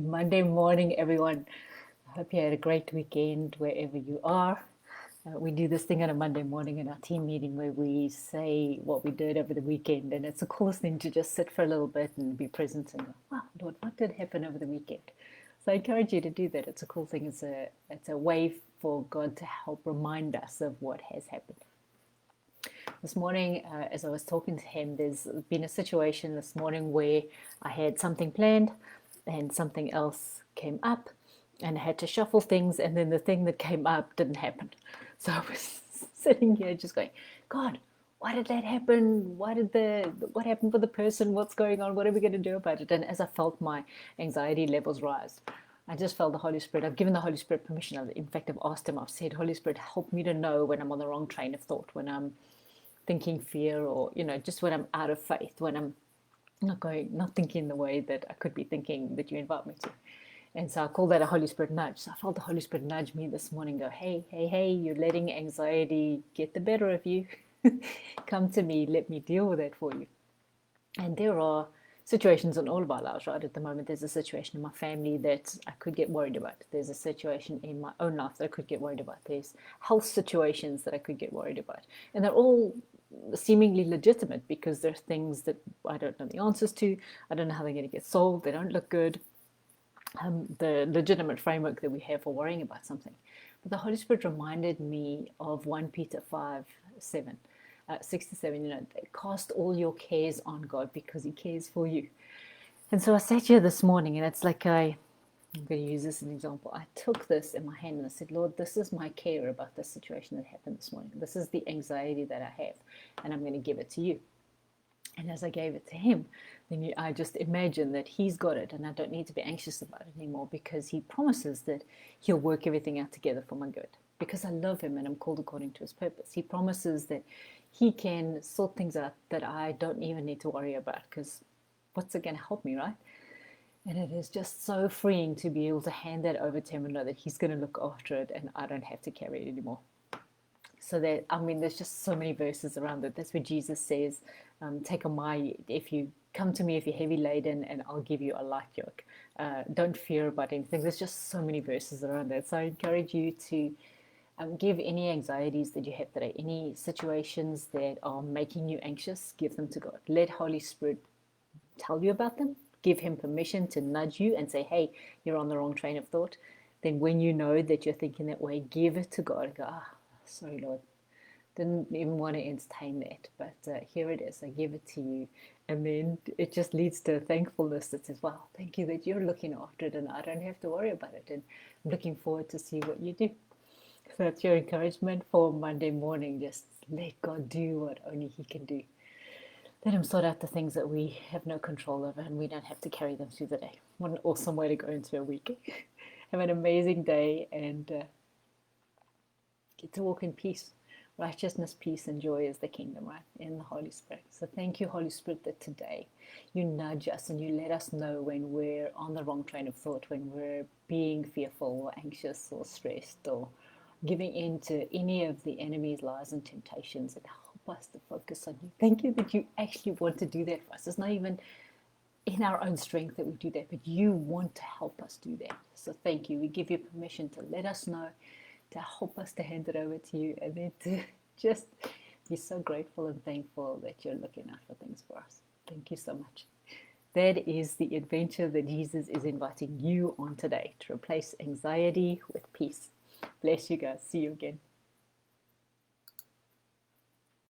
Monday morning, everyone. I hope you had a great weekend wherever you are. We do this thing on a Monday morning in our team meeting where we say what we did over the weekend, and it's the coolest thing to just sit for a little bit and be present and go, wow, Lord, what did happen over the weekend? So I encourage you to do that. It's a cool thing. It's a way for God to help remind us of what has happened. This morning, as I was talking to him, there's been a situation this morning where I had something planned and something else came up and I had to shuffle things, and then the thing that came up didn't happen. So I was sitting here just going, God, why did that happen? What happened for the person? What's going on? What are we going to do about it? And as I felt my anxiety levels rise, I just felt the Holy Spirit. I've given the Holy Spirit permission. In fact, I've asked him, I've said, Holy Spirit, help me to know when I'm on the wrong train of thought, when I'm thinking fear, or just when I'm out of faith, when I'm not thinking the way that I could be thinking that you invite me to. And so I call that a Holy Spirit nudge. So I felt the Holy Spirit nudge me this morning, go, hey, hey, hey, you're letting anxiety get the better of you. Come to me, let me deal with that for you. And there are situations in all of our lives, right? At the moment, there's a situation in my family that I could get worried about. There's a situation in my own life that I could get worried about. There's health situations that I could get worried about. And they're all seemingly legitimate because they're things that I don't know the answers to. I don't know how they're going to get solved. They don't look good. The legitimate framework that we have for worrying about something. But the Holy Spirit reminded me of 1 Peter 5:7. 6 to 7, cast all your cares on God because he cares for you. And so I sat here this morning, and it's like I'm going to use this as an example. I took this in my hand and I said, Lord, this is my care about this situation that happened this morning. This is the anxiety that I have, and I'm going to give it to you. And as I gave it to him, then I just imagine that he's got it and I don't need to be anxious about it anymore, because he promises that he'll work everything out together for my good. Because I love him and I'm called according to his purpose. He promises that he can sort things out that I don't even need to worry about, because what's it going to help me, right? And it is just so freeing to be able to hand that over to him and know that he's going to look after it and I don't have to carry it anymore. So that, there's just so many verses around it. That's where Jesus says, take on if you come to me, if you're heavy laden, and I'll give you a light yoke. Don't fear about anything. There's just so many verses around that. So I encourage you to give any anxieties that you have today, any situations that are making you anxious, give them to God. Let Holy Spirit tell you about them. Give him permission to nudge you and say, hey, you're on the wrong train of thought. Then when you know that you're thinking that way, give it to God and go, sorry, Lord, didn't even want to entertain that, but here it is. I give it to you. And then it just leads to thankfulness that says, wow, thank you that you're looking after it and I don't have to worry about it. And I'm looking forward to see what you do. So that's your encouragement for Monday morning. Just let God do what only he can do. Let him sort out the things that we have no control over, and we don't have to carry them through the day. What an awesome way to go into a week. Have an amazing day, and get to walk in peace. Righteousness, peace, and joy is the kingdom, right? In the Holy Spirit. So thank you, Holy Spirit, that today you nudge us and you let us know when we're on the wrong train of thought, when we're being fearful or anxious or stressed or giving in to any of the enemy's lies and temptations, and help us to focus on you. Thank you that you actually want to do that for us. It's not even in our own strength that we do that, but you want to help us do that. So thank you. We give you permission to let us know, to help us to hand it over to you, and then to just be so grateful and thankful that you're looking out for things for us. Thank you so much. That is the adventure that Jesus is inviting you on today, to replace anxiety with peace. Bless you guys. See you again.